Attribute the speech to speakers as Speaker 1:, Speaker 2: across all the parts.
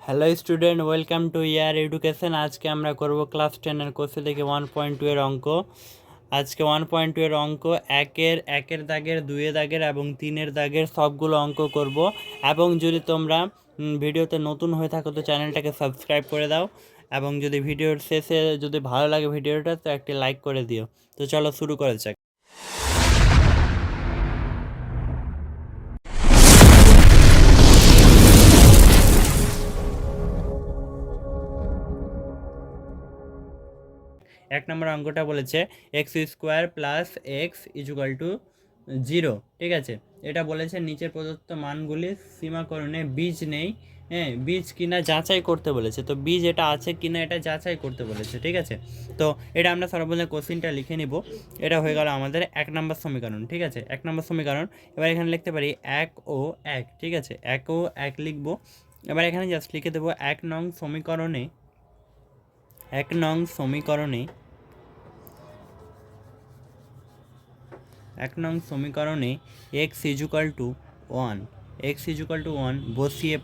Speaker 1: Hello student, welcome to year education. আজকে আমরা করব ক্লাস 10-এর কোর্সে থেকে 1.2 এর অঙ্ক। আজকে 1.2 এর অঙ্ক একের দাগের, দুইয়ের দাগের এবং 3-এর দাগের সবগুলো অঙ্ক করব। এবং যদি তোমরা ভিডিওতে নতুন হয়ে থাকো তো চ্যানেলটাকে সাবস্ক্রাইব করে দাও, এবং যদি ভিডিওর শেষে যদি ভালো লাগে ভিডিওটা তো একটি লাইক করে দিও। তো চলো শুরু করা যাক। এক নম্বর অঙ্কটা বলেছে x square plus x equal to 0, ঠিক আছে। এটা বলেছে নিচের প্রদত্ত মানগুলি সীমাকরণে বীজ নেই, হ্যাঁ, বীজ কিনা যাচাই করতে বলেছে। তো বীজ এটা আছে কিনা এটা যাচাই করতে বলেছে, ঠিক আছে। তো এটা আমরা সর্বপ্রথমে কোশ্চিনটা লিখে নিব। এটা হয়ে গেল আমাদের 1 নম্বর সমীকরণ, ঠিক আছে। 1 নম্বর সমীকরণ। এবার এখানে লিখতে পারি 1 ও 1, ঠিক আছে। 1 ও 1 লিখবো। এবার এখানে জাস্ট লিখে দেবো 1 নং সমীকরণে 1 নং সমীকরণে এক্স ইজুকাল টু 1 বসিয়ে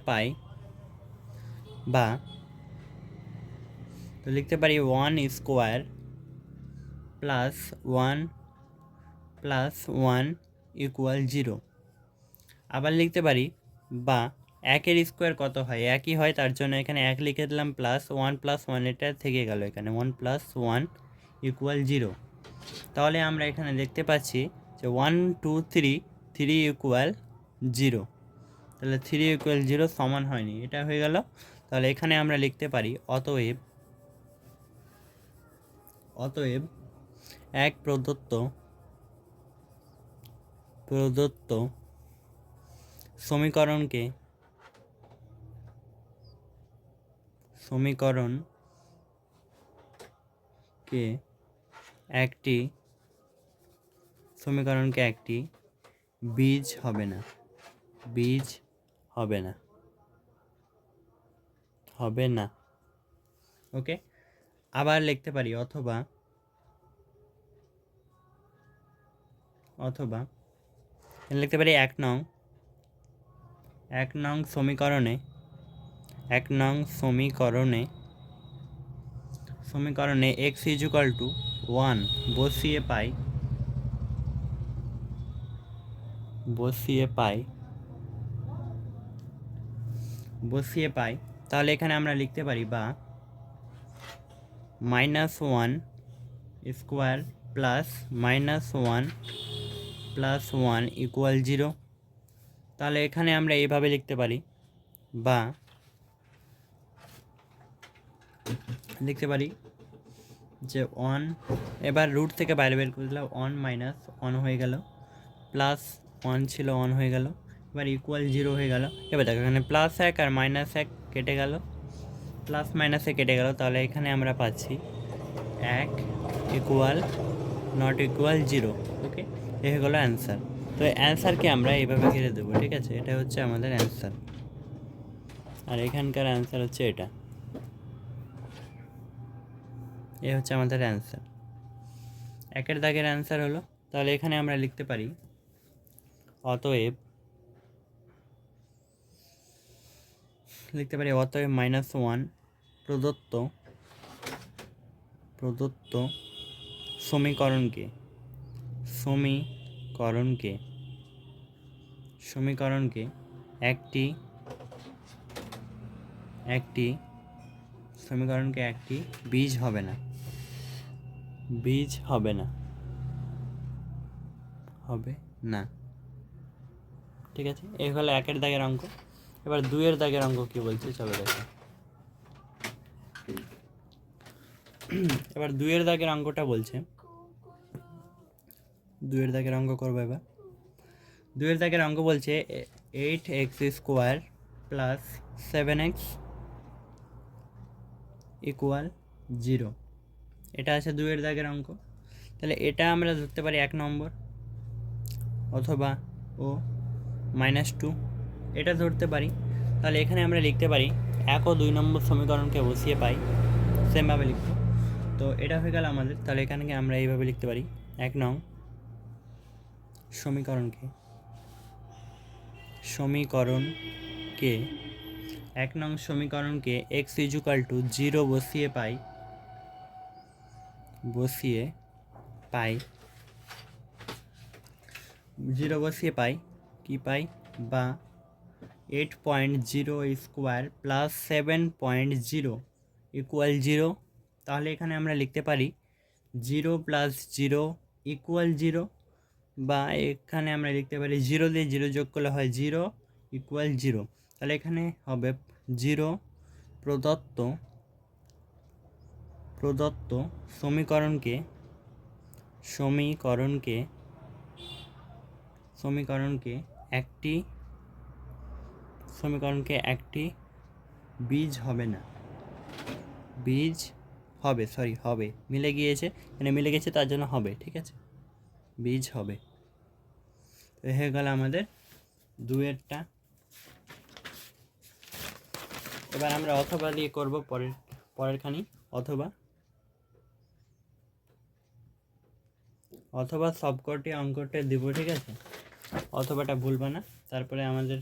Speaker 1: পাই বা তো লিখতে পারি 1 স্কোয়ার প্লাস 1 ইকুয়াল 0। আবার লিখতে পারি বা 1-এর স্কোয়ার কত হয়, একই হয়, তার জন্য এখানে 1 লিখে দিলাম, প্লাস 1 এটা থেকে গেল এখানে 1 ইকুয়াল 0। তাহলে আমরা এখানে দেখতে পাচ্ছি যে 1 2 3 ইকুয়াল 0। তাহলে 3 ইকুয়াল 0 সমান হয়নি, এটা হয়ে গেল। তাহলে এখানে আমরা লিখতে পারি অতএব এক প্রদত্ত সমীকরণকে একটি বীজ হবে না, ওকে। আবার লিখতে পারি অথবা লিখতে পারি 1 নং সমীকরণে এক্স ইজুকাল টু 1 বসিয়ে পাই। তাহলে এখানে আমরা লিখতে পারি বা -1 স্কোয়ার প্লাস -1 ইকুয়াল 0। তাহলে এখানে আমরা এইভাবে লিখতে পারি বা লিখতে পারি যে 1, এবার রুট থেকে বাইরে বের করে দিলাম, 1 -1 হয়ে গেল, প্লাস 1 ছিল 1 হয়ে গেল, এবার ইকুয়াল 0 হয়ে গেল। এবার দেখো এখানে +1 আর -1 কেটে গেল, প্লাস মাইনাসে কেটে গেল। তাহলে এখানে আমরা পাচ্ছি 1 ইকুয়াল নট ইকুয়াল 0, ওকে। এ হয়ে গেলো অ্যান্সার। তো অ্যান্সারকে আমরা এইভাবে ঘিরে দেবো, ঠিক আছে। এটা হচ্ছে আমাদের অ্যান্সার, আর এখানকার অ্যান্সার হচ্ছে এটা। এ হচ্ছে আমাদের অ্যান্সার, 1-এর দাগের অ্যান্সার হলো। তাহলে এখানে আমরা লিখতে পারি অতএব -1 প্রদত্ত সমীকরণকে একটি বীজ হবে না, ঠিক আছে। এই হলো 1-এর দাগের অঙ্ক। এবার 2-এর দাগের অঙ্ক কি বলছে চলো দেখো। এবার 2-এর দাগের অঙ্কটা বলছে, 2-এর দাগের অঙ্ক করবো। এবার 2-এর দাগের অঙ্ক বলছে 8x square plus 7x equal 0। এটা আছে 2-এর দাগের অঙ্ক। তাহলে এটা আমরা ধরতে পারি 1 নম্বর, অথবা -2 এটা ধরতে পারি। তাহলে এখানে আমরা লিখতে পারি 1 ও 2 নম্বর সমীকরণকে বসিয়ে পাই, সেমভাবে লিখব। তো এটা হয়ে গেল আমাদের। তাহলে এখানে আমরা এইভাবে লিখতে পারি 1 নং সমীকরণকে 1 নং সমীকরণকে x ইজুকাল টু 0 বসিয়ে পাই 0 বসিয়ে পাই কি পাই বা 8.0 স্কোয়ার প্লাস 7.0 ইকুয়াল 0। তাহলে এখানে আমরা লিখতে পারি 0 প্লাস 0 ইকুয়াল 0, বা এখানে আমরা লিখতে পারি 0 দিয়ে 0 যোগ করলে হয় 0 ইকুয়াল 0। তাহলে এখানে হবে 0 প্রদত্ত সমীকরণকে একটি বীজ হবে না, হবে মিলে গিয়েছে, মানে মিলে গেছে তার জন্য হবে, ঠিক আছে, বীজ হবে। তো হয়ে গেল আমাদের 2-এরটা। এবার আমরা অথবা দিয়ে করব পরেরখানি অথবা সবকটি অঙ্কটা দিব, ঠিক আছে, অথবাটা ভুলবে না। তারপরে আমাদের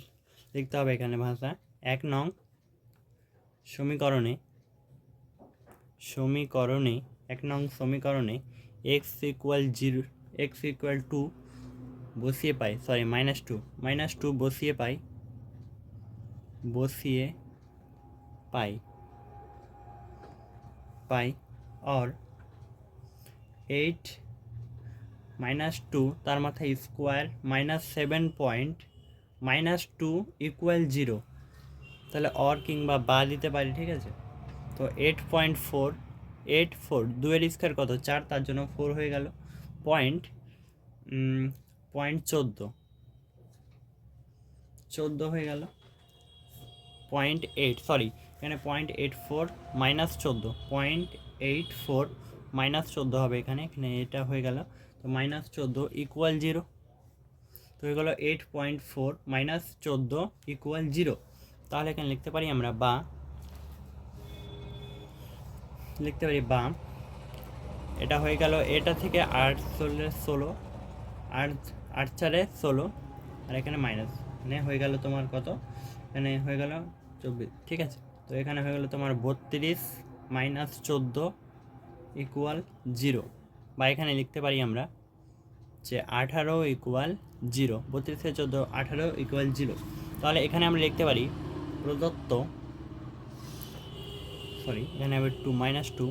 Speaker 1: লিখতে হবে এখানে ভাষা 1 নং সমীকরণে 1 নং সমীকরণে x ইকুয়াল 2 বসিয়ে পাই, -2 বসিয়ে পাই और 8 -2 তার মাথায় স্কোয়ার -7.-2 ইকুয়াল 0। তাহলে অর কিংবা বা দিতে পারি, ঠিক আছে। তো 8.4 2-এর স্কোয়ার কত 4, তার জন্য 4 হয়ে গেল, পয়েন্ট 14 হয়ে গেল, 0.8 এখানে 0.84 -14 -14 হবে এখানে এটা হয়ে গেল। তো -14 ইকুয়াল 0, তো হয়ে গেল 8.4 -14 ইকুয়াল 0। তাহলে এখানে লিখতে পারি আমরা বা এটা হয়ে গেল, এটা থেকে 8 16 8 4 16, আর এখানে মাইনাস, মানে হয়ে গেল তোমার কত, এখানে হয়ে গেল 24, ঠিক আছে। তো এখানে হয়ে গেল তোমার 32 -14 ইকুয়াল 0, বা এখানে লিখতে পারি আমরা যে 18 ইকুয়াল 0, 32 থেকে 14 18 ইকুয়াল 0। তাহলে এখানে আমরা লিখতে পারি এখানে হবে 2 -2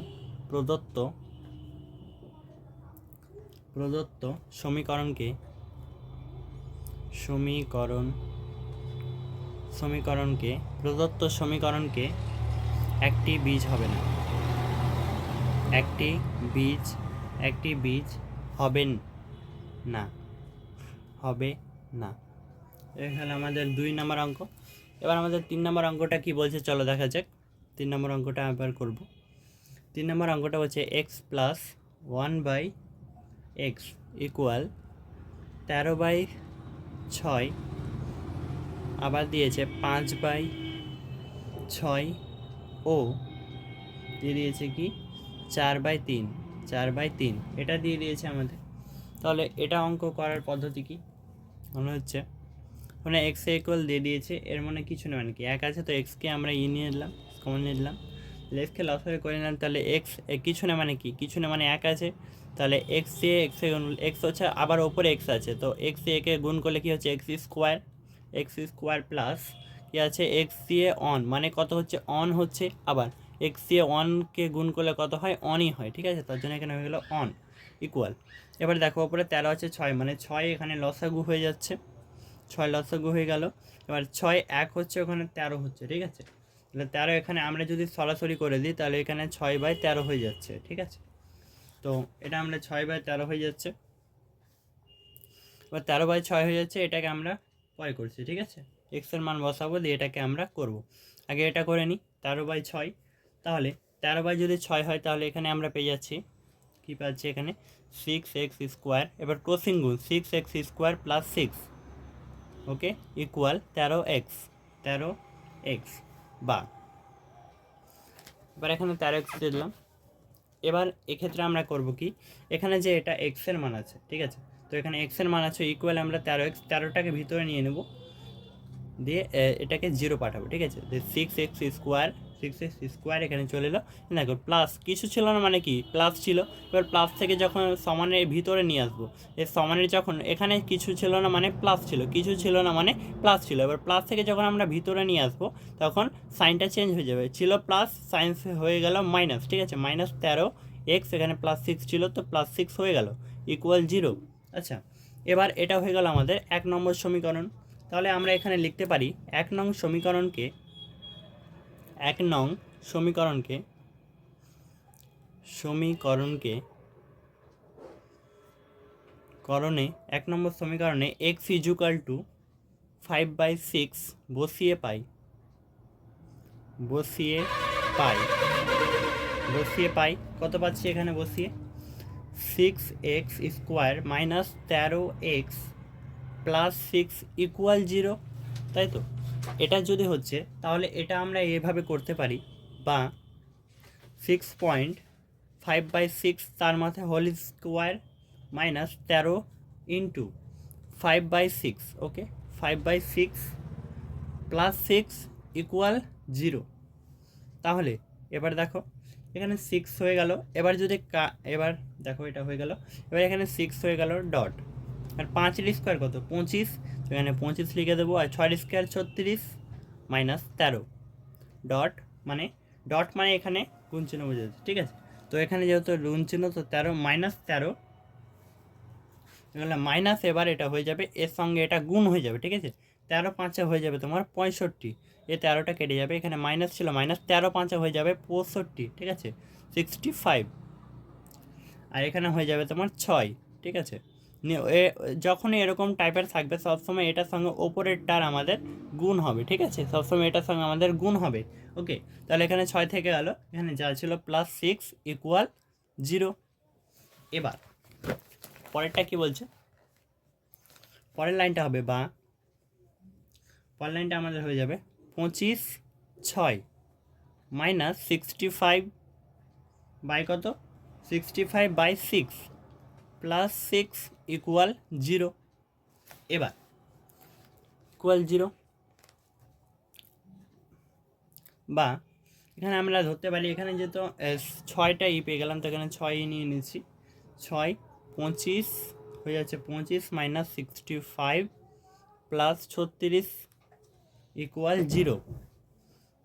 Speaker 1: প্রদত্ত সমীকরণকে একটি বীজ হবে না, হবে না। এখানে আমাদের 2 নম্বর অঙ্ক। এবার আমাদের 3 নম্বর অঙ্কটা কি বলছে চলো দেখা যাক। 3 নম্বর অঙ্কটা আবার করব। 3 নম্বর অঙ্কটা হচ্ছে x + 1/x ইকুয়াল 13/6, আবার দিয়েছে 5/6 ও দিয়ে দিয়েছে কি 4/3 এটা দিয়ে দিয়েছে আমাদের। তাহলে এটা অঙ্ক করার পদ্ধতি কি মনে হচ্ছে, মানে এক্স ইকুয়াল দিয়ে দিয়েছে, এর মানে কিছু না, মানে কি 1 আছে, তো এক্সকে আমরা নিয়ে নিলাম, কমন নিয়ে নিলাম, এক্সকে লসাগু করে নিলাম। তাহলে এক্স কিছু না মানে কি, কিছু না মানে 1 আছে, তাহলে এক্স দিয়ে এক্সে গুণ, এক্স হচ্ছে আবার ওপরে এক্স আছে, তো এক্স দিয়ে একে গুণ করলে কি হচ্ছে এক্স স্কোয়ার প্লাস কি আছে এক্স দিয়ে অন, মানে কত হচ্ছে অন হচ্ছে, আবার এক্স দিয়ে অনকে গুণ করলে কত হয় অনই হয়, ঠিক আছে, তার জন্য এখানে হয়ে গেলো অন ইকুয়াল। এবার দেখো ওপরে 13 আছে 6, মানে 6 এখানে লসাগু হয়ে যাচ্ছে, 6 লসাগু হয়ে গেল। এবার 6 1 হচ্ছে, ওখানে 13 হচ্ছে, ঠিক আছে, তাহলে 13 এখানে আমরা যদি সরাসরি করে দিই তাহলে এখানে 6/13 হয়ে যাচ্ছে, ঠিক আছে। তো এটা আমরা 6/13 হয়ে যাচ্ছে, এবার 13/6 হয়ে যাচ্ছে, এটাকে আমরা পরে করছি, ঠিক আছে, এক্সের মান বসাবো দিয়ে এটাকে আমরা করব। আগে এটা করে নিই 13/6, তাহলে 13/6 হয়, তাহলে এখানে আমরা পেয়ে যাচ্ছি কি পাচ্ছি এখানে 6x স্কোয়ার, এবার ক্রসিং গুণ 6x স্কোয়ার প্লাস 6, ওকে, ইকুয়াল 13x বা, এবার এখানে 13x দিলাম। এবার এক্ষেত্রে আমরা করব কি, এখানে যে এটা x এর মান আছে, ঠিক আছে, তো এখানে এক্সের মান আছে ইকুয়াল আমরা 13x, 13টাকে ভিতরে নিয়ে নেব, দিয়ে এটাকে 0 পাঠাবো, ঠিক আছে। যে 6x স্কোয়ার এখানে চলে এলো। দেখো প্লাস কিছু ছিল না মানে কি প্লাস ছিল, এবার প্লাস থেকে যখন সমানের ভিতরে নিয়ে আসবো, এই সমানের যখন এখানে কিছু ছিল না মানে প্লাস ছিল, কিছু ছিল না মানে প্লাস ছিল, এবার প্লাস থেকে যখন আমরা ভিতরে নিয়ে আসবো তখন সাইনটা চেঞ্জ হয়ে যাবে, ছিল প্লাস সাইন হয়ে গেল মাইনাস, ঠিক আছে। -13x এখানে +6 ছিল তো +6 হয়ে গেল ইকুয়াল 0। আচ্ছা, এবার এটা হয়ে গেল আমাদের 1 নম্বর সমীকরণ। তাহলে আমরা এখানে লিখতে পারি 1 নং সমীকরণকে 1 নং সমীকরণকে সমীকরণকে করণে 1 নম্বর সমীকরণে x = 5/6 বসিয়ে পাই কত পাচ্ছি এখানে বসিয়ে 6x² - 13x + 6 = 0, তাই তো। এটা যদি হচ্ছে তাহলে এটা আমরা এভাবে করতে পারি, বা 6.5/6 তার মাথায় হোল স্কোয়ার -13 ইন্টু 5/6, ওকে 5/6 + 6 = 0। তাহলে এবার দেখো এখানে 6 হয়ে গেল, এবার যদি এবার দেখো এটা হয়ে গেল, এবার এখানে 6 হয়ে গেল ডট, আর 5 এর স্কোয়ার কত 25, তো এখানে 25 লিখে দেবো, আর 6 এর স্কোয়ার 36 -13 ডট মানে এখানে গুণ চিহ্ন বোঝা যাচ্ছে, ঠিক আছে। তো এখানে যেহেতু গুণ চিহ্ন তো 13 -13 এখানে মাইনাস, এবার এটা হয়ে যাবে এর সঙ্গে এটা গুণ হয়ে যাবে, ঠিক আছে। 13 5 হয়ে যাবে তোমার 65, এই 13টা কেটে যাবে, এখানে মাইনাস ছিল মাইনাস, 13 5 হয়ে যাবে 65, ঠিক আছে 65, আর এখানে হয়ে যাবে তোমার 6, ঠিক আছে। যখনই এরকম টাইপের থাকবে সবসময় এটার সঙ্গে ওপরেরটার আমাদের গুণ হবে, ঠিক আছে, সবসময় এটার সঙ্গে আমাদের গুণ হবে, ওকে। তাহলে এখানে 6 থেকে গেল, এখানে যা ছিল +6 = 0। এবার পরেরটা কি বলছে, পরের লাইনটা হবে বা পরের লাইনটা আমাদের হয়ে যাবে 25/6 - 65 বাই কত 65/6 + 6 = 0। এবার =0, বা এখানে আমরা ধরতে পারি এখানে যেহেতু 6টা পেয়ে গেলাম, তো এখানে 6 নিয়ে নিচ্ছি, 6 25 হয়ে যাচ্ছে 25 - 65 + 36 = 0।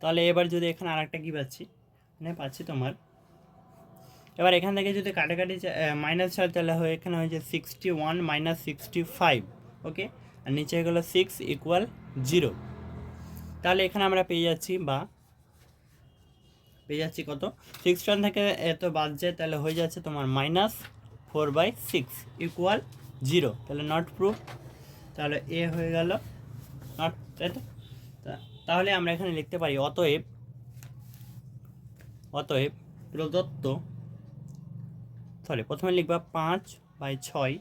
Speaker 1: তাহলে এবার যদি এখানে আরেকটা কী পাচ্ছি, এখানে পাচ্ছি তোমার, এবার এখান থেকে যদি কাটাকাটি মাইনাস হয় তাহলে এখানে হয়েছে 61 - 65, ওকে, আর নিচে গেলো 6 = 0। তাহলে এখানে আমরা পেয়ে যাচ্ছি কত 61 থেকে এত বাদ যায়, তাহলে হয়ে যাচ্ছে তোমার -4/6 = 0, তাহলে নট প্রুফ, তাহলে এ হয়ে গেল নট, তাই তো। তাহলে আমরা এখানে লিখতে পারি অতএব প্রদত্ত, প্রথমে লিখবা 5/6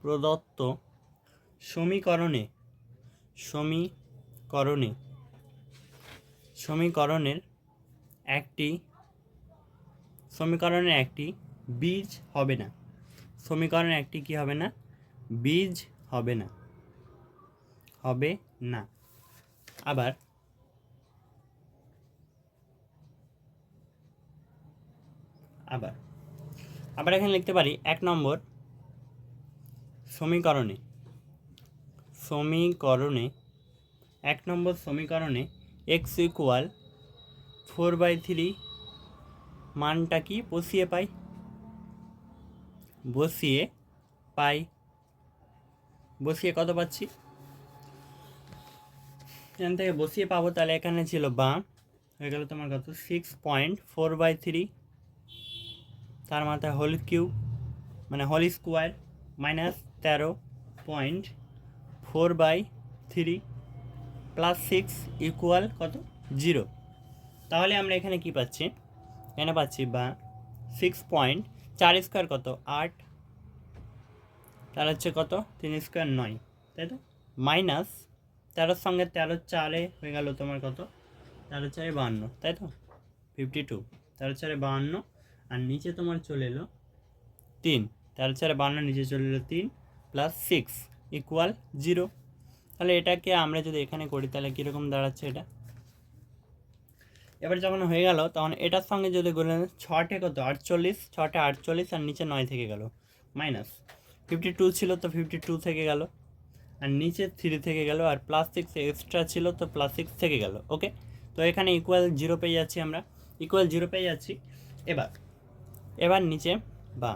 Speaker 1: প্রদত্ত সমীকরণের একটি বীজ হবে না, সমীকরণের একটি কি হবে না, বীজ হবে না। আবার এখানে লিখতে পারি 1 নম্বর সমীকরণে 1 নম্বর সমীকরণে x = 4/3 মানটা কি বসিয়ে কত পাচ্ছি, এখান থেকে বসিয়ে পাবো, তাহলে এখানে ছিল বা হয়ে গেল তোমার কত 6.4/3 তার মাথায় হোল কিউব মানে হোল স্কোয়ার -13.4/3 + 6 = কত 0। তাহলে আমরা এখানে কি পাচ্ছি, এখানে পাচ্ছি বা 6.4² কত 8, তার হচ্ছে কত 3² 9, তাই তো, মাইনাস 13 সঙ্গে 13 4 হয়ে গেল তোমার কত 13 4 52, তাই তো 52, 13 4 52, আর নিচে তোমার চলে এলো 3 13×4 = 52, নিচে চলে এলো 3 + 6 = 0। তাহলে এটাকে আমরা যদি এখানে করি তাহলে কীরকম দাঁড়াচ্ছে এটা। এবার যখন হয়ে গেল তখন এটার সঙ্গে যদি গুণেন 6টে কত 48, 6টে 48 আর নিচে 9 থেকে গেল, মাইনাস 52 ছিল তো 52 থেকে গেল, আর নিচে 3 থেকে গেল, আর +6 এক্সট্রা ছিল তো +6 থেকে গেল। ওকে, তো এখানে =0 পেয়ে যাচ্ছি আমরা, =0 পেয়ে যাচ্ছি। এবার নিচে বা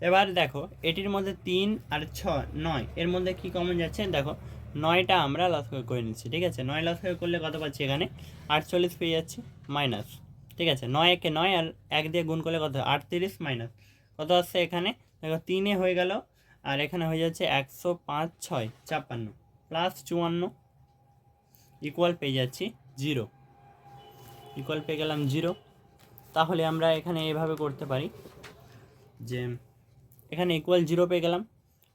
Speaker 1: এবার দেখো এটির মধ্যে 3 আর 6 9 এর মধ্যে কি কমন যাচ্ছে, দেখো 9টা আমরা লসাগু করে নিচ্ছি, ঠিক আছে। 9 লসাগু করলে কত পাচ্ছি, এখানে 48 পেয়ে যাচ্ছি, মাইনাস, ঠিক আছে। 9 একে 9 আর 1 দিয়ে গুণ করলে কত 38, মাইনাস কত আসছে এখানে, দেখো 3 হয়ে গেল, আর এখানে হয়ে যাচ্ছে 105 6 56 +54 = পেয়ে যাচ্ছি 0, পেয়ে গেলাম 0। তাহলে আমরা এখানে এভাবে করতে পারি যে এখানে =0 পেয়ে গেলাম,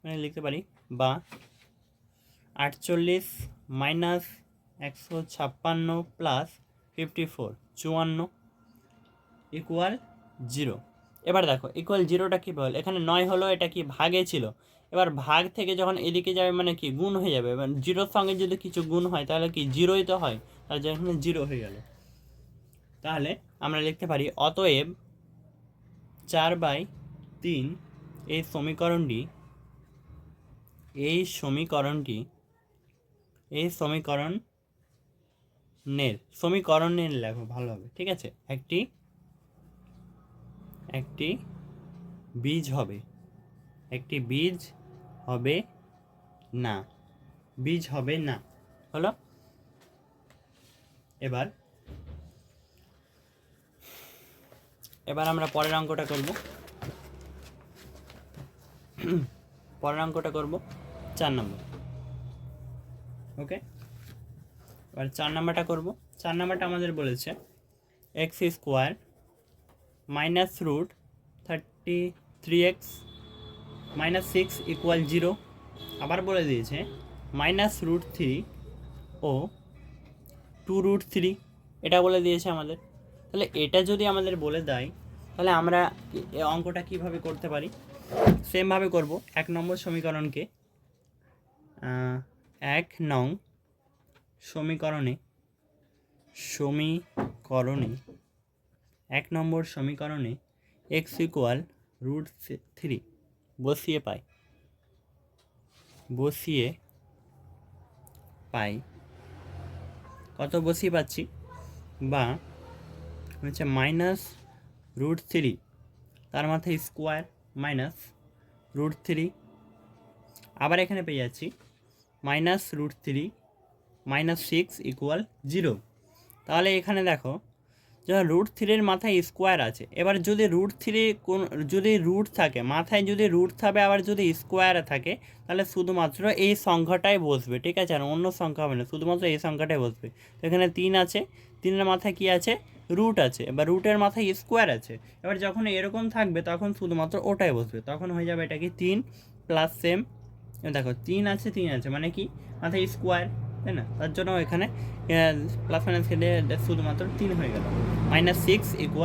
Speaker 1: মানে লিখতে পারি বা 48 - 156 + 54 54 = 0। এবার দেখো =0টা কী বল, এখানে 9 হলো, এটা কি ভাগে ছিল, এবার ভাগ থেকে যখন এদিকে যাবে মানে কি গুণ হয়ে যাবে, এবার 0-র সঙ্গে যদি কিছু গুণ হয় তাহলে কি 0ই তো হয়, তাহলে এখানে 0 হয়ে গেল। তাহলে আমরা লিখতে পারি অতএব 4/3 এই সমীকরণের লেখো ভালো হবে, ঠিক আছে। একটি বীজ হবে না হলো। এবার আমরা পরের অঙ্কটা করব 4 নম্বর। ওকে, এবার 4 নম্বরটা করব। 4 নম্বরটা আমাদের বলেছে x² -√33x -6 = 0। আবার বলে দিয়েছে -√3 ও 2√3, এটা বলে দিয়েছে আমাদের। তাহলে এটা যদি আমাদের বলে দেয় তাহলে আমরা এই অঙ্কটা কীভাবে করতে পারি, সেমভাবে করব। 1 নম্বর সমীকরণকে 1 নং সমীকরণে 1 নম্বর সমীকরণে x = √3 বসিয়ে পাই কত বসিয়ে পাচ্ছি, বা হচ্ছে -√3 তার মাথায় স্কোয়ার -√3, আবার এখানে পেয়ে যাচ্ছি -√3 -6 = 0। তাহলে এখানে দেখো যখন √3-এর মাথায় স্কোয়ার আছে, এবার যদি যদি রুট থাকে মাথায়, যদি রুট থাকে আবার যদি স্কোয়ার থাকে তাহলে শুধুমাত্র এই সংখ্যাটাই বসবে, ঠিক আছে, আর অন্য সংখ্যা হবে না, শুধুমাত্র এই সংখ্যাটাই বসবে। তো এখানে 3 আছে, 3-এর মাথায় কি আছে, রুট আছে, এবার রুটের মাথায় স্কোয়ার আছে, এবার যখন এরকম থাকবে তখন শুধুমাত্র ওটাই বসবে, তখন হয়ে যাবে এটা কি 3 প্লাস সেম, দেখো 3 আছে মানে কি মাথায় স্কোয়ার, তাই না, তার জন্য এখানে প্লাস মাইনাস খেলে শুধুমাত্র 3 হয়ে গেল, -6 =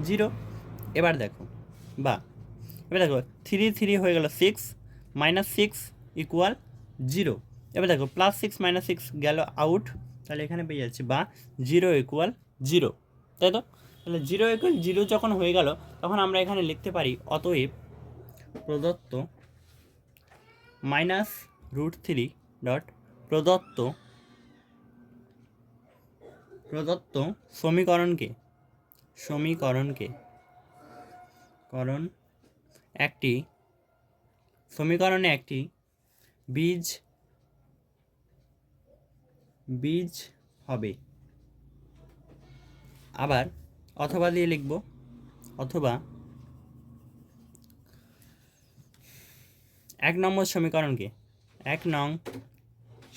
Speaker 1: 0। এবার দেখো 3 হয়ে গেল 6 -6 = 0। এবার দেখো +6 -6 গেল আউট, তাহলে এখানে পেয়ে যাচ্ছি বা 0 = 0, তাই তো। তাহলে 0 = 0 যখন হয়ে গেল তখন আমরা এখানে লিখতে পারি অতএব প্রদত্ত -√3 প্রদত্ত সমীকরণে একটি বীজ হবে। আবার অথবা দিয়ে লিখব, অথবা 1 নম্বর সমীকরণকে 1 নং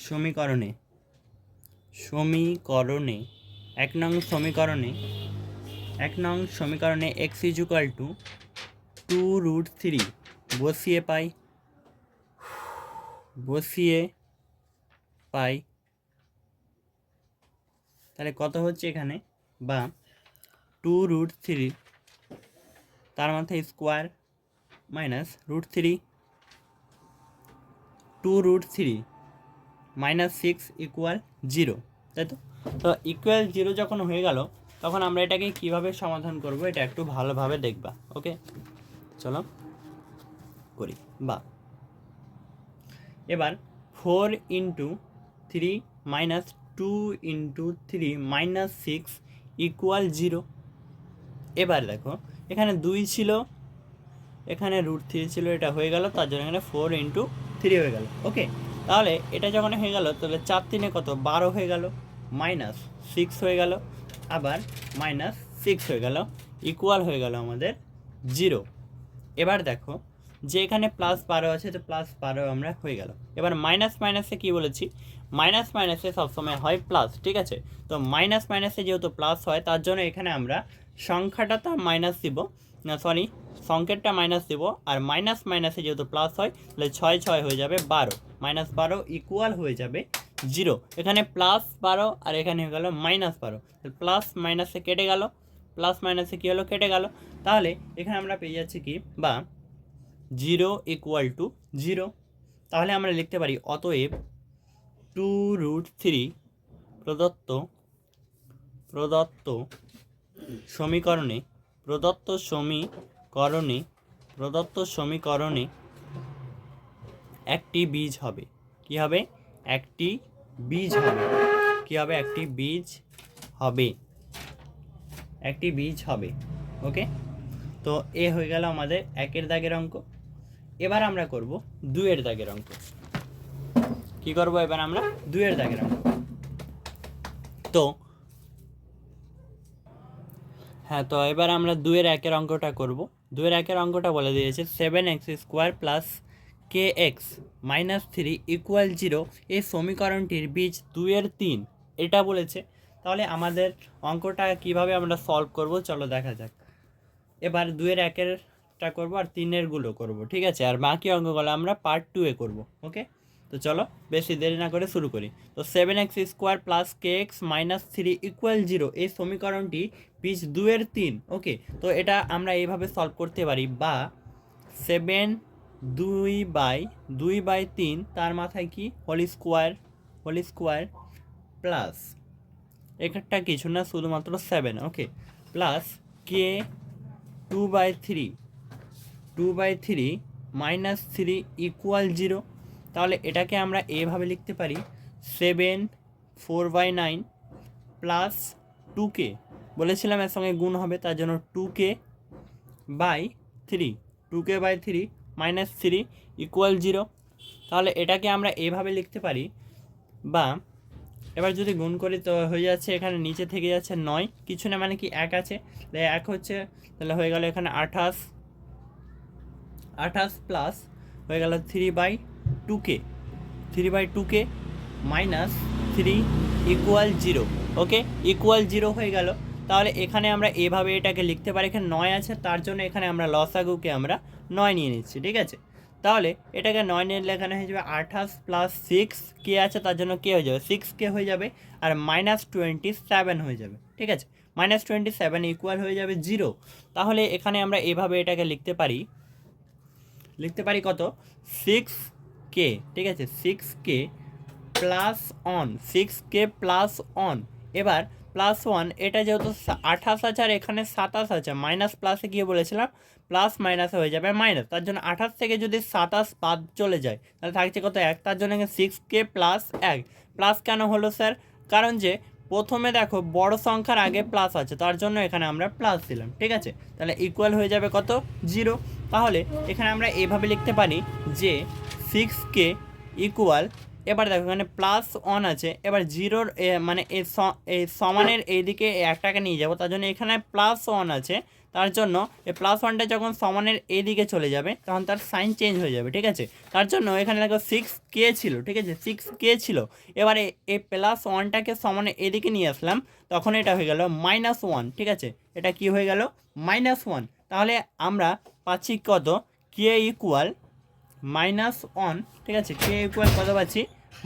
Speaker 1: সমীকরণে 1 নং সমীকরণে x = 2√3 বসিয়ে পাই, তাহলে কত হচ্ছে এখানে, বা 2√3 তার মাথায় square minus root three 2√3 minus 6 equal 0, তাই তো? তো ইকুয়াল 0 যখন হয়ে গেল তখন আমরা এটাকে কিভাবে সমাধান করব এটা একটু ভালোভাবে দেখবা। ওকে, চলো করি। বা এবার 4 into 3 minus 2 into 3 minus 6 equal 0। এবার দেখো এখানে 2 ছিল, এখানে √3 ছিল, এটা হয়ে গেল, তার জন্য এখানে 4 ইন্টু 3 হয়ে গেল। ওকে, তাহলে এটা যখন হয়ে গেল তাহলে 4 3 কত 12 হয়ে গেল, মাইনাস 6 হয়ে গেল, আবার মাইনাস 6 হয়ে গেল, ইকুয়াল হয়ে গেল আমাদের 0। এবার দেখো যে এখানে প্লাস 12 আছে, তো প্লাস 12 আমরা হয়ে গেল। এবার মাইনাস মাইনাসে কী বলেছি, মাইনাস মাইনাসে সবসময় হয় প্লাস, ঠিক আছে? তো মাইনাস মাইনাসে যেহেতু প্লাস হয় তার জন্য এখানে আমরা সংখ্যাটা তো মাইনাস দিব না, সরি সংকেতটা মাইনাস দিব, আর মাইনাস মাইনাসে যেহেতু প্লাস হয় তাহলে 6 6 হয়ে যাবে 12, মাইনাস 12 ইকুয়াল হয়ে যাবে 0। এখানে প্লাস 12 আর এখানে হয়ে গেল মাইনাস 12, প্লাস মাইনাসে কেটে গেল, প্লাস মাইনাসে কী হলো কেটে গেল, তাহলে এখানে আমরা পেয়ে যাচ্ছি কি, বা 0 ইকুয়াল টু 0। তাহলে আমরা লিখতে পারি অতএব 2√3 প্রদত্ত সমীকরণে একটি বীজ হবে। কি হবে? একটি বীজ হবে। কি হবে? একটি বীজ হবে। একটি বীজ হবে। ওকে, তো এ হয়ে গেল আমাদের 1 দাগের অঙ্ক। এবার আমরা করব 2 দাগের অঙ্ক। কি করব এবার আমরা? 2 দাগের অঙ্ক। তো হ্যাঁ, তো এবার আমরা 2 অঙ্কটা করব। 2 অঙ্কটা বলে দিয়েছে 7x² plus kx minus 3 equal 0 এই সমীকরণটির বীজ 2/3 এটা বলেছে। তাহলে আমাদের অঙ্কটা কিভাবে আমরা সলভ করব চলো দেখা যাক। এবার 2-1টা করব আর 3-গুলো করব, ঠিক আছে? আর বাকি অঙ্কগুলো আমরা পার্ট 2-এ করব। ওকে, তো চলো বেশি দেরি না করে শুরু করি। তো 7x² plus kx minus 3 equal 0 এই সমীকরণটি বীজ 2/3। ওকে, তো এটা আমরা এইভাবে সলভ করতে পারি, বা 7 2/3 তার মাথায় কি হোল স্কোয়ার প্লাস একটা কিছু না শুধুমাত্র 7। ওকে, প্লাস কে 2/3 মাইনাস 3 ইকুয়াল 0। তাহলে এটাকে আমরা এভাবে লিখতে পারি 7 4/9 প্লাস 2k, বলেছিলাম এর সঙ্গে গুণ হবে তার জন্য 2k/3 মাইনাস 3 ইকুয়াল 0। তাহলে এটাকে আমরা এভাবে লিখতে পারি, বা এবার যদি গুণ করি তো হয়ে যাচ্ছে এখানে নিচে থেকে যাচ্ছে 9, কিছু না মানে কি 1 আছে, 1 হচ্ছে, তাহলে হয়ে গেল এখানে 28 প্লাস হয়ে গেল 3/2k মাইনাস 3 ইকুয়াল 0। ওকে, ইকুয়াল 0 হয়ে গেল। তাহলে এখানে আমরা এভাবে এটাকে লিখতে পারি, এখানে 9 আছে তার জন্য এখানে আমরা লসাগুকে আমরা 9 নিয়ে নিচ্ছি, ঠিক আছে? তাহলে এটাকে 9 নিলে এখানে হয়ে যাবে 28 প্লাস 6k আছে তার জন্য কে হয়ে যাবে 6k হয়ে যাবে, আর মাইনাস 27 হয়ে যাবে, ঠিক আছে? মাইনাস 27 ইকুয়াল হয়ে যাবে 0। তাহলে এখানে আমরা এভাবে এটাকে লিখতে পারি কত 6k, ঠিক আছে? 6k প্লাস 1 এবার প্লাস 1, এটা যেহেতু 28 আছে আর এখানে 27 আছে, মাইনাস প্লাসে গিয়ে বলেছিলাম প্লাস মাইনাসে হয়ে যাবে মাইনাস, তার জন্য 28 থেকে যদি 27 বাদ চলে যায় তাহলে থাকছে কত 1, তার জন্য 6k প্লাস 1। প্লাস কেন হলো স্যার? কারণ যে প্রথমে দেখো বড় সংখ্যার আগে প্লাস আছে তার জন্য এখানে আমরা প্লাস দিলাম, ঠিক আছে? তাহলে ইকুয়াল হয়ে যাবে কত 0। তাহলে এখানে আমরা এভাবে লিখতে পারি যে 6k ইকুয়াল, এবার দেখো এখানে প্লাস 1 আছে, এবার 0-র মানে এই সমানের এইদিকে একটাকে নিয়ে যাব, তার জন্য এখানে প্লাস 1 আছে, তার জন্য এই প্লাস 1টা যখন সমানের এইদিকে চলে যাবে তখন তার সাইন চেঞ্জ হয়ে যাবে, ঠিক আছে? তার জন্য এখানে দেখো 6k ছিল, ঠিক আছে? 6k ছিল, এবারে এই প্লাস 1টাকে সমানের এদিকে নিয়ে আসলাম, তখন এটা হয়ে গেল -1, ঠিক আছে? এটা কি হয়ে গেল -1। তাহলে আমরা পাচ্ছি কত k ইকুয়াল -1, ঠিক আছে? k ইকুয়াল কত পাচ্ছি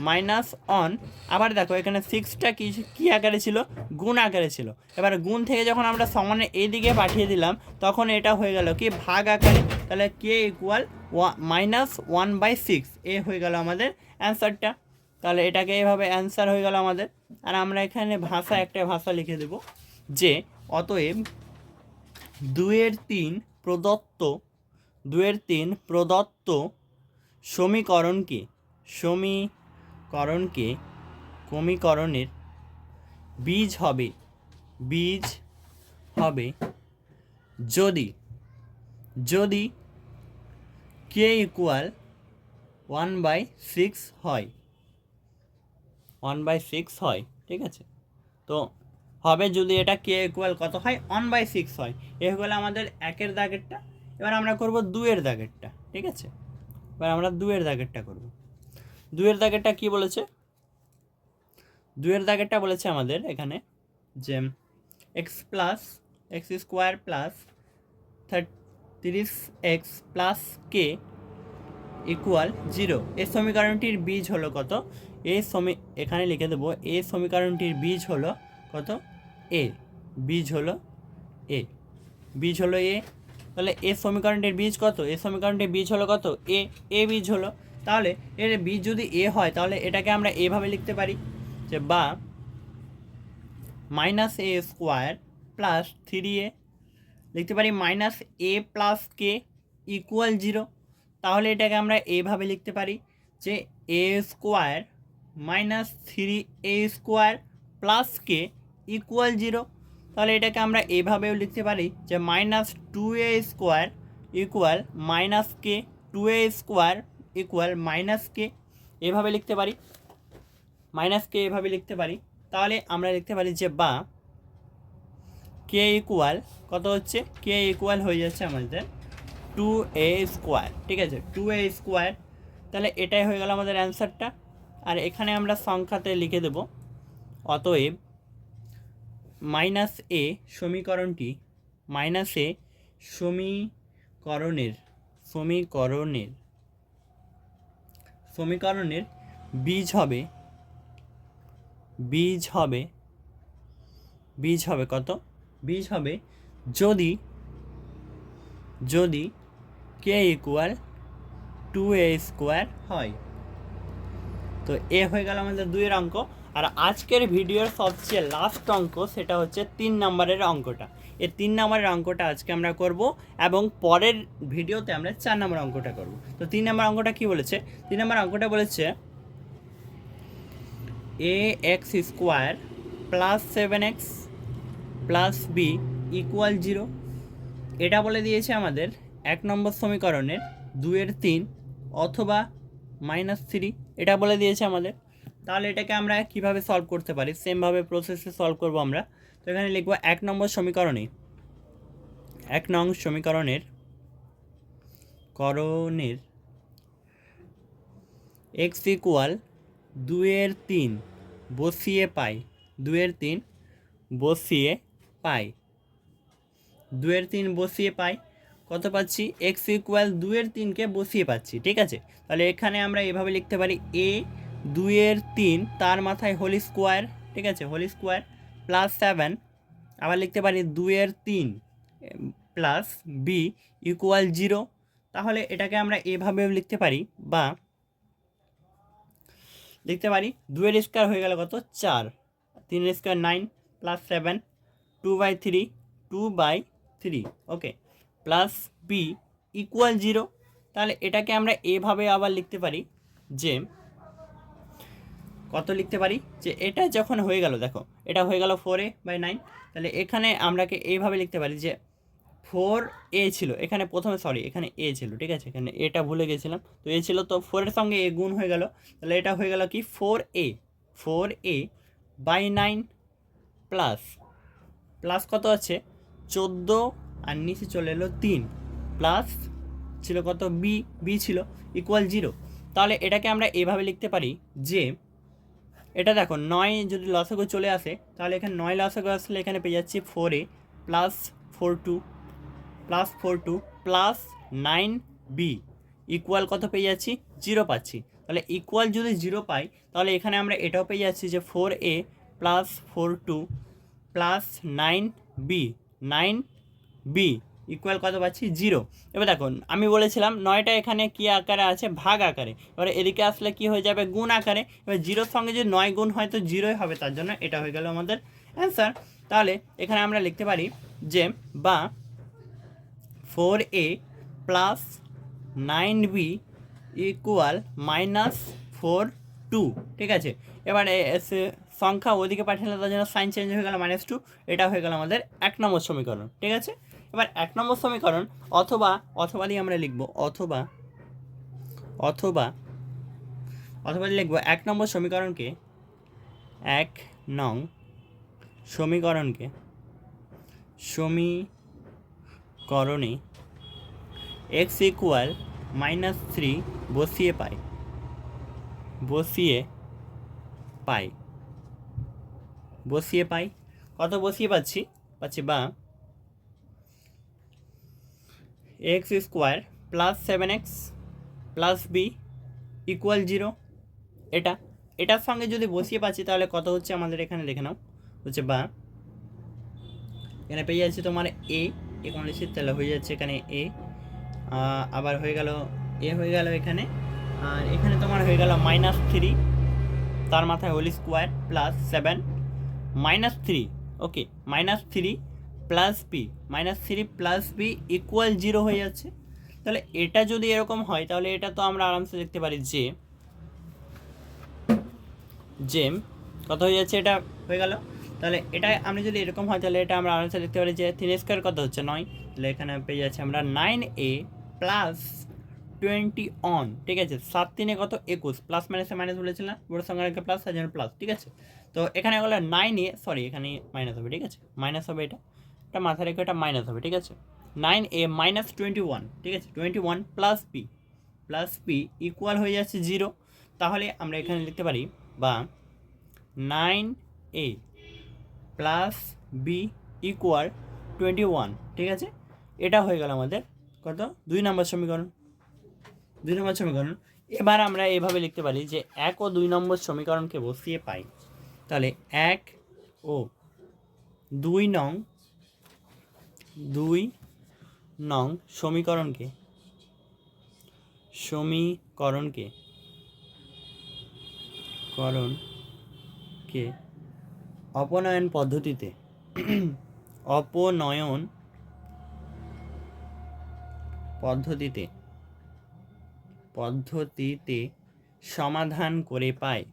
Speaker 1: -1। আবার দেখো এখানে 6টা কি আকারে ছিল, গুণ আকারে ছিল, এবার গুণ থেকে যখন আমরা সমানের এইদিকে পাঠিয়ে দিলাম তখন এটা হয়ে গেল কি ভাগ আকারে। তাহলে কে ইকুয়াল -1/6 এ হয়ে গেল আমাদের অ্যান্সারটা। তাহলে এটাকে এভাবে অ্যান্সার হয়ে গেল আমাদের। আর আমরা এখানে একটা ভাষা লিখে দেব যে অতএব 2/3 প্রদত্ত 2/3 প্রদত্ত সমীকরণকে সমীকরণের বীজ হবে যদি কে ইকুয়াল 1/6 হয় 1/6 হয়, ঠিক আছে। তো হবে যদি এটা কে ইকুয়াল কত হয় 1/6 হয়। এ হয়ে গেলো আমাদের একের দাগেরটা। এবার আমরা করব 2-এর দাগেরটা, ঠিক আছে। এবার আমরা 2-এর দাগেরটা করব। 2-এর দাগেরটা কি বলেছে? 2-এর দাগেরটা বলেছে আমাদের এখানে যে x² plus 30x plus K equal 0। এই সমীকরণটির বীজ হলো কত? এখানে লিখে দেবো এই সমীকরণটির বীজ হলো কত? এ। বীজ হলো এ। তাহলে এ সমীকরণটির বীজ কত? এ সমীকরণটির বীজ হলো কত? এ বীজ হলো। তাহলে এর বীজ যদি এ হয় তাহলে এটাকে আমরা এভাবে লিখতে পারি যে বা -a² প্লাস 3a লিখতে পারি -a প্লাস কে ইকুয়াল 0। তাহলে এটাকে আমরা এভাবে লিখতে পারি যে a² -3a² plus K equal 0। তাহলে এটাকে আমরা এভাবেও লিখতে পারি যে -2a² ইকুয়াল কে, 2a² ইকুয়াল কে, এভাবে লিখতে পারি এভাবে লিখতে পারি। তাহলে আমরা লিখতে পারি যে বা কে ইকুয়াল কত হচ্ছে? কে ইকুয়াল হয়ে যাচ্ছে আমাদের 2a², ঠিক আছে, 2a²। তাহলে এটাই হয়ে গেল আমাদের অ্যান্সারটা। আর এখানে আমরা সংখ্যাতে লিখে দেব অতএব -a সমীকরণটি -a সমীকরণের বীজ হবে কত? বীজ হবে যদি কে ইকুয়াল 2a² হয়। তো এ হয়ে গেল আমাদের 2-এর অঙ্ক। আর আজকের ভিডিওর সবচেয়ে লাস্ট অঙ্ক সেটা হচ্ছে 3 নম্বরের অঙ্কটা। এই 3 নম্বরের অঙ্কটা আজকে আমরা করব এবং পরের ভিডিওতে আমরা 4 নম্বর অঙ্কটা করব। তো 3 নম্বর অঙ্কটা কি বলেছে? 3 নম্বর অঙ্কটা বলেছে ax² plus 7x plus b equal 0। এটা বলে দিয়েছে আমাদের 1 নম্বর সমীকরণের 2/3 অথবা -3, এটা বলে দিয়েছে আমাদের। তাহলে এটাকে আমরা কিভাবে সলভ করতে পারি? সেমভাবে প্রসেসে সলভ করব আমরা। তো এখানে লিখব 1 নম্বর সমীকরণে 1 নং সমীকরণের x ইকুয়াল 2/3 বসিয়ে পাই 2/3 বসিয়ে পাই কত পাচ্ছি? x ইকুয়াল 2/3কে বসিয়ে পাচ্ছি, ঠিক আছে। তাহলে এখানে আমরা এভাবে লিখতে পারি a 2/3 তার মাথায় হোল স্কোয়ার, ঠিক আছে, হোল স্কোয়ার প্লাস 7, আবার লিখতে পারি 2/3 প্লাস b ইকুয়াল 0। তাহলে এটাকে আমরা এভাবেও লিখতে পারি বা লিখতে পারি 2-এর স্কোয়ার হয়ে গেল কত? 4, 3-এর square 9 plus 7 2/3 okay plus B equal 0। তাহলে এটাকে আমরা এভাবে আবার লিখতে পারি যে কত লিখতে পারি যে এটা যখন হয়ে গেল, দেখো এটা হয়ে গেল 4a/9। তাহলে এখানে আমরাকে এইভাবে লিখতে পারি যে 4a ছিল এখানে প্রথমে, এখানে a ছিল, ঠিক আছে, এখানে এটা ভুলে গেছিলাম। তো a ছিল, তো 4-এর সঙ্গে a গুণ হয়ে গেল। তাহলে এটা হয়ে গেল কি 4a/9 প্লাস কত আছে 14 আর নিচে চলে এলো 3 প্লাস ছিল কত বি ছিল ইকুয়াল 0। তাহলে এটাকে আমরা এভাবে লিখতে পারি যে এটা দেখো 9 যদি লসাগু চলে আসে তাহলে এখানে 9 লসাগু আসলে এখানে পেয়ে যাচ্ছি 4a plus 42 plus 9b equal কত পেয়ে যাচ্ছি? 0 পাচ্ছি। তাহলে ইকুয়াল যদি 0 পাই তাহলে এখানে আমরা এটাও পেয়ে যাচ্ছি যে 4a plus 42 plus 9b equal কত পাচ্ছি 0। এবার দেখুন আমি বলেছিলাম 9টা এখানে কী আকারে আছে, ভাগ আকারে, এবারে এদিকে আসলে কি হয়ে যাবে, গুণ আকারে। এবার 0-র সঙ্গে যদি 9 গুণ হয় তো 0ই হবে, তার জন্য এটা হয়ে গেল আমাদের অ্যান্সার। তাহলে এখানে আমরা লিখতে পারি যে বা 4a প্লাস 9b ইকুয়াল -4 2, ঠিক আছে। এবারে সংখ্যা ওদিকে পাঠালে তার জন্য সাইন চেঞ্জ হয়ে গেল -2, এটা হয়ে গেল আমাদের 1 নম্বর সমীকরণ, ঠিক আছে। এবার 1 নম্বর সমীকরণ অথবা দিয়ে আমরা লিখব অথবা দিয়ে লিখব 1 নম্বর সমীকরণকে 1 নং সমীকরণে x ইকুয়াল -3 বসিয়ে পাই কত বসিয়ে পাচ্ছি বা x square plus 7x plus B equal 0, এটার সঙ্গে যদি বসিয়ে পাচ্ছি তাহলে কত হচ্ছে আমাদের এখানে লিখে নাও, হচ্ছে বা এখানে পেয়ে যাচ্ছে তোমার এ কোন লিখছি তাহলে হয়ে যাচ্ছে এখানে এ, আবার হয়ে গেল এখানে, আর এখানে তোমার হয়ে গেল -3 তার মাথায় হোল স্কোয়ার প্লাস 7 -3, ওকে, -3 প্লাস বি ইকুয়াল 0 হয়ে যাচ্ছে। তাহলে এটা যদি এরকম হয় তাহলে এটা তো আমরা আরামসে দেখতে পারি যে কত হয়ে যাচ্ছে, এটা হয়ে গেল। তাহলে এটা আমরা যদি এরকম হয় তাহলে এটা আমরা আরামসে দেখতে পারি যে 3 স্কোয়ার কত হচ্ছে 9, তাহলে এখানে পেয়ে যাচ্ছে আমরা 9a প্লাস 20 অন, ঠিক আছে। 7 3 কত 21, প্লাস মাইনাসে মাইনাস বলেছিলাম, বড় সংখ্যা রেখে প্লাস তার জন্য প্লাস, ঠিক আছে। তো এখানে হলো 9a, সরি এখানে মাইনাস হবে, ঠিক আছে, মাইনাস হবে, এটা মাথায় রেখে এটা মাইনাস হবে, ঠিক আছে। 9a মাইনাস 21, ঠিক আছে, 21 প্লাস পি ইকুয়াল হয়ে যাচ্ছে 0। তাহলে আমরা এখানে লিখতে পারি বা 9a প্লাস বি ইকুয়াল 21, ঠিক আছে। এটা হয়ে গেল আমাদের কত 2 নম্বর সমীকরণ। এবার আমরা এইভাবে লিখতে পারি যে 1 ও 2 নম্বর সমীকরণকে বসিয়ে পাই, তাহলে 1 ও 2 নং সমীকরণকে অপনয়ন পদ্ধতিতে সমাধান করে পায়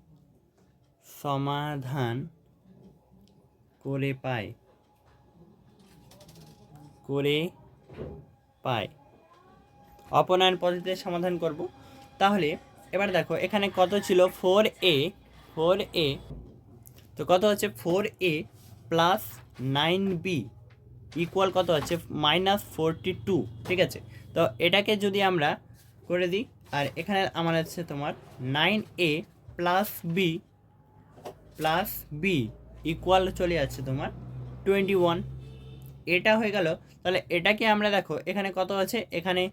Speaker 1: অপনয়ন পদ্ধতিতে সমাধান করব। তাহলে এবার দেখো এখানে কত ছিল 4a, তো কত হচ্ছে 4a প্লাস 9b ইকুয়াল কত হচ্ছে -42, ঠিক আছে। তো এটাকে যদি আমরা করে দিই, আর এখানে আমার আছে তোমার 9a প্লাস বি ইকুয়াল চলে যাচ্ছে তোমার 21, এটা হয়ে গেল। তাহলে এটাকে আমরা দেখো এখানে কত আছে, এখানে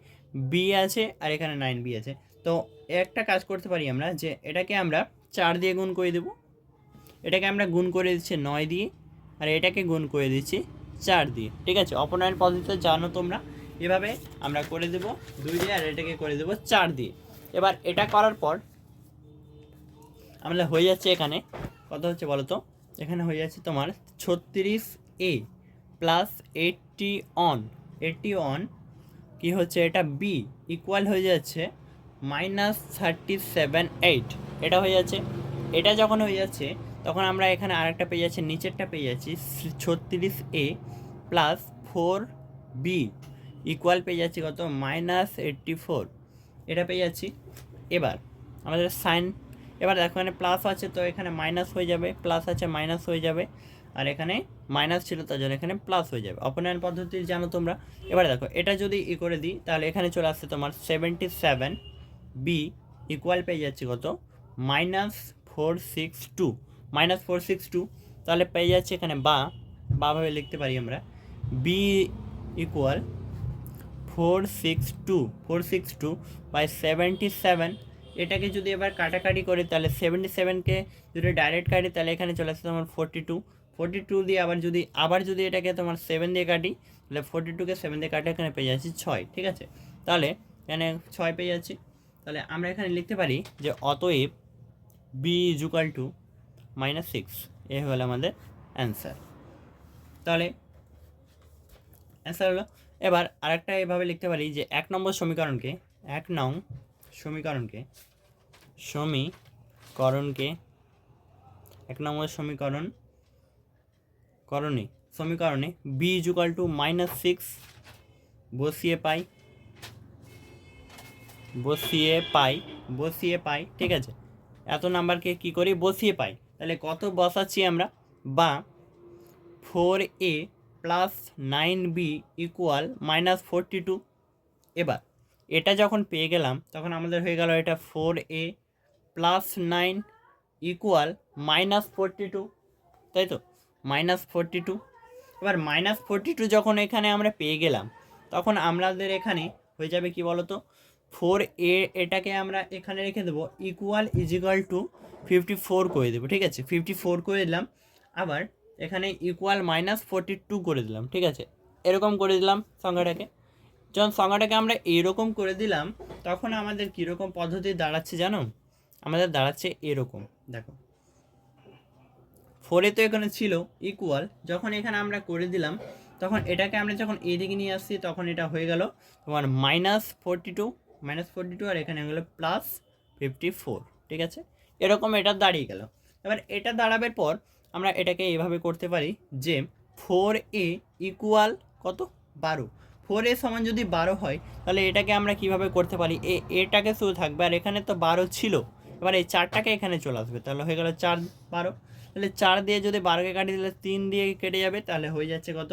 Speaker 1: বি আছে আর এখানে 9b আছে। তো একটা কাজ করতে পারি আমরা যে এটাকে আমরা 4 দিয়ে গুণ করে দেবো, এটাকে আমরা গুণ করে দিচ্ছি 9 দিয়ে, আর এটাকে গুণ করে দিচ্ছি 4 দিয়ে, ঠিক আছে। অপনয়ন পদ্ধতিতে জানো তোমরা, এভাবে আমরা করে দেবো 2 দিয়ে আর এটাকে করে দেবো 4 দিয়ে। এবার এটা করার পর আমাদের হয়ে যাচ্ছে এখানে কত হচ্ছে বলো তো, এখানে হয়ে যাচ্ছে তোমার 36a প্লাস 80 অন কি হচ্ছে, এটা বি ইকুয়াল হয়ে যাচ্ছে -378, এটা হয়ে যাচ্ছে। এটা যখন হয়ে যাচ্ছে তখন আমরা এখানে আরেকটা পেয়ে যাচ্ছি, নিচেরটা পেয়ে যাচ্ছি 36a প্লাস 4b ইকুয়াল পেয়ে যাচ্ছি কত -84, এটা পেয়ে যাচ্ছি। এবার আমাদের সাইন, এবার দেখো এখানে প্লাস আছে তো এখানে মাইনাস হয়ে যাবে, প্লাস আছে মাইনাস হয়ে যাবে, আর এখানে মাইনাস ছিল তার জন্য এখানে প্লাস হয়ে যাবে। অপনয়ন পদ্ধতি জানো তোমরা। এবার দেখো এটা যদি করে দিই তাহলে এখানে চলে আসছে তোমার 77b ইকুয়াল পেয়ে যাচ্ছে কত -462, তাহলে পেয়ে যাচ্ছে এখানে ভাবে লিখতে পারি আমরা বি ইকুয়াল 462 বাই 77। এটাকে যদি এবার কাটাকাটি করি তাহলে 77কে যদি ডাইরেক্ট কাটি তাহলে এখানে চলে আসছে তোমার 42 দিয়ে আবার যদি এটাকে তোমার 7 দিয়ে কাটি, তাহলে 42কে 7 দিয়ে কাটে এখানে পেয়ে যাচ্ছি 6, ঠিক আছে। তাহলে এখানে 6 পেয়ে যাচ্ছি। তাহলে আমরা এখানে লিখতে পারি যে অতএব বি ইজ ইকুয়াল টু -6, এ হলো আমাদের অ্যান্সার। তাহলে অ্যান্সার হলো। এবার আরেকটা এভাবে লিখতে পারি যে 1 নম্বর সমীকরণকে 1 নং সমীকরণকে 1 নম্বর সমীকরণে বি ইজ ইকুয়াল টু -6 বসিয়ে পাই, ঠিক আছে। এত নাম্বারকে কি করি, বসিয়ে পাই। তাহলে কত বসাচ্ছি আমরা, বা 4a প্লাস 9b ইকুয়াল -42। এবার এটা যখন পেয়ে গেলাম তখন আমাদের হয়ে গেল এটা 4a প্লাস 9 ইকুয়াল -42, তাই তো, -42। এবার -42 যখন এখানে আমরা পেয়ে গেলাম তখন আমাদের এখানে হয়ে যাবে কি বলতো, 4a এটাকে আমরা এখানে রেখে দেবো, ইকুয়াল টু 54 করে দেবো, ঠিক আছে। 54 করে দিলাম, আবার এখানে ইকুয়াল -42 করে দিলাম, ঠিক আছে। এরকম করে দিলাম সংখ্যাটাকে। যখন সংখ্যাটাকে আমরা এরকম করে দিলাম তখন আমাদের কীরকম পদ্ধতি দাঁড়াচ্ছে জানো, আমাদের দাঁড়াচ্ছে এরকম, দেখো 4 তো এখানে ছিল ইকুয়াল, যখন এখানে আমরা করে দিলাম তখন এটাকে আমরা যখন এদিকে নিয়ে আসছি তখন এটা হয়ে গেল তোমার -42, আর এখানে হয়ে গেলো +54, ঠিক আছে। এরকম এটা দাঁড়িয়ে গেল। এবার এটা দাঁড়াবার পর আমরা এটাকে এইভাবে করতে পারি যে 4a ইকুয়াল কত, 12। 4a সমান যদি 12 হয় তাহলে এটাকে আমরা কিভাবে করতে পারি, এটাকে শুধু থাকবে, আর এখানে তো 12 ছিল, এবার এই 4টাকে এখানে চলে আসবে, তাহলে হয়ে গেল 4 12। তাহলে 4 দিয়ে যদি 12কে কাটি দিলে 3 দিয়ে কেটে যাবে, তাহলে হয়ে যাচ্ছে কত,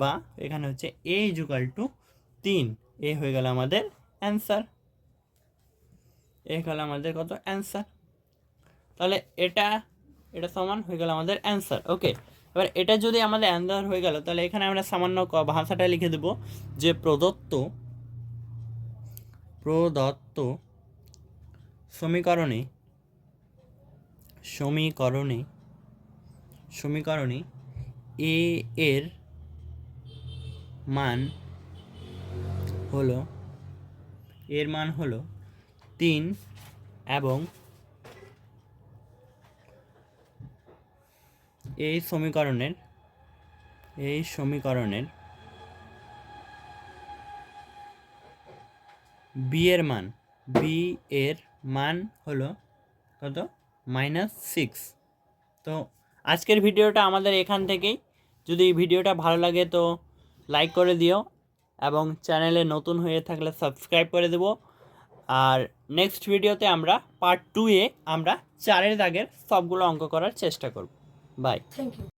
Speaker 1: বা এখানে হচ্ছে a ইকুয়াল টু 3, এ হয়ে গেল আমাদের অ্যান্সার, কত অ্যান্সার। তাহলে এটা সমান হয়ে গেল আমাদের অ্যান্সার, ওকে। এবার এটা যদি আমাদের অ্যান্সার হয়ে গেল তাহলে এখানে আমরা সামান্য ভাষাটা লিখে দেব যে প্রদত্ত সমীকরণে এ এর মান হলো 3 এবং এই সমীকরণের বি এর মান হলো কত, -6। তো আজকের ভিডিওটা আমাদের এখান থেকেই। যদি ভিডিওটা ভালো লাগে তো লাইক করে দিও, এবং চ্যানেলে নতুন হয়ে থাকলে সাবস্ক্রাইব করে দেবো। আর নেক্সট ভিডিওতে আমরা পার্ট 2-এ আমরা 4 দাগের সবগুলো অঙ্ক করার চেষ্টা করব। বাই।
Speaker 2: Thank you.